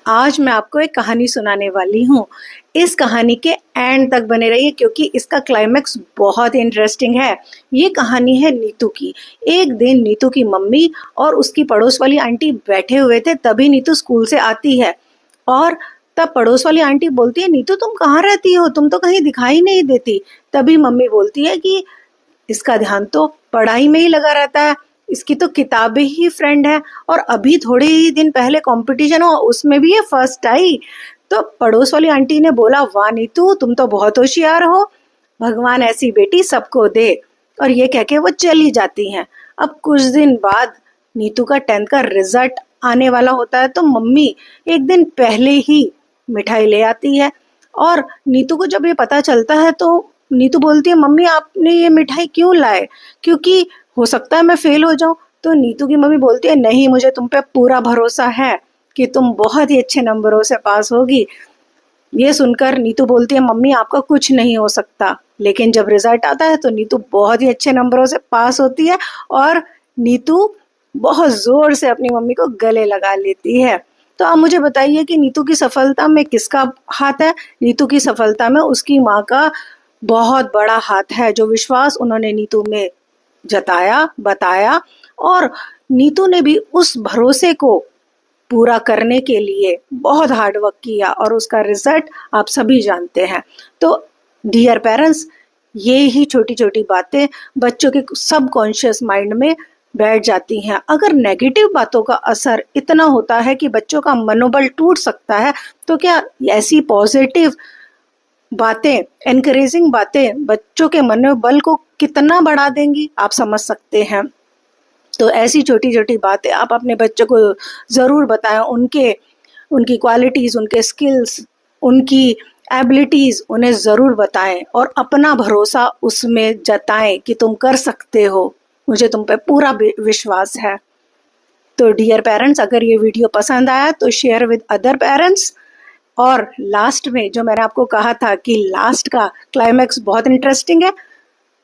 आज मैं आपको एक कहानी सुनाने वाली हूँ। इस कहानी के एंड तक बने रहिए क्योंकि इसका क्लाइमेक्स बहुत इंटरेस्टिंग है। ये कहानी है नीतू की। एक दिन नीतू की मम्मी और उसकी पड़ोस वाली आंटी बैठे हुए थे, तभी नीतू स्कूल से आती है और तब पड़ोस वाली आंटी बोलती है, नीतू तुम कहाँ रहती हो, तुम तो कहीं दिखाई नहीं देती। तभी मम्मी बोलती है कि इसका ध्यान तो पढ़ाई में ही लगा रहता है, इसकी तो किताबें ही फ्रेंड है और अभी थोड़े ही दिन पहले कंपटीशन हुआ उसमें भी ये फर्स्ट आई। तो पड़ोस वाली आंटी ने बोला, वाह नीतू तुम तो बहुत होशियार हो, भगवान ऐसी बेटी सबको दे। और ये कह के वो चली जाती हैं। अब कुछ दिन बाद नीतू का 10th का रिजल्ट आने वाला होता है, तो मम्मी एक दिन पहले ही मिठाई ले आती है और नीतू को जब ये पता चलता है तो नीतू बोलती है, मम्मी आपने ये मिठाई क्यों लाए, क्योंकि हो सकता है मैं फेल हो जाऊं। तो नीतू की मम्मी बोलती है, नहीं मुझे तुम पे पूरा भरोसा है कि तुम बहुत ही अच्छे नंबरों से पास होगी। ये सुनकर नीतू बोलती है, मम्मी आपका कुछ नहीं हो सकता। लेकिन जब रिजल्ट आता है तो नीतू बहुत ही अच्छे नंबरों से पास होती है और नीतू बहुत जोर से अपनी मम्मी को गले लगा लेती है। तो आप मुझे बताइए कि नीतू की सफलता में किसका हाथ है? नीतू की सफलता में उसकी माँ का बहुत बड़ा हाथ है, जो विश्वास उन्होंने नीतू में जताया, बताया और नीतू ने भी उस भरोसे को पूरा करने के लिए बहुत हार्ड वर्क किया और उसका रिजल्ट आप सभी जानते हैं। तो डियर पेरेंट्स, ये ही छोटी छोटी बातें बच्चों के सबकॉन्शियस माइंड में बैठ जाती हैं। अगर नेगेटिव बातों का असर इतना होता है कि बच्चों का मनोबल टूट सकता है, तो क्या ऐसी पॉजिटिव बातें, एनकरेजिंग बातें बच्चों के मनोबल को कितना बढ़ा देंगी, आप समझ सकते हैं। तो ऐसी छोटी छोटी बातें आप अपने बच्चों को ज़रूर बताएं। उनकी क्वालिटीज़, उनके स्किल्स, उनकी एबिलिटीज़ उन्हें ज़रूर बताएं और अपना भरोसा उसमें जताएं कि तुम कर सकते हो, मुझे तुम पे पूरा विश्वास है। तो डियर पेरेंट्स, अगर ये वीडियो पसंद आया तो शेयर विद अदर पेरेंट्स। और लास्ट में जो मैंने आपको कहा था कि लास्ट का क्लाइमैक्स बहुत इंटरेस्टिंग है,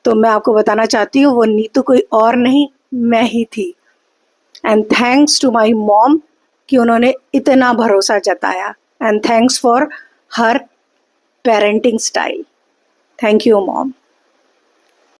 तो मैं आपको बताना चाहती हूँ वो नीतू कोई और नहीं, मैं ही थी। And thanks to my mom कि उन्होंने इतना भरोसा जताया, and thanks for her parenting style. Thank you mom.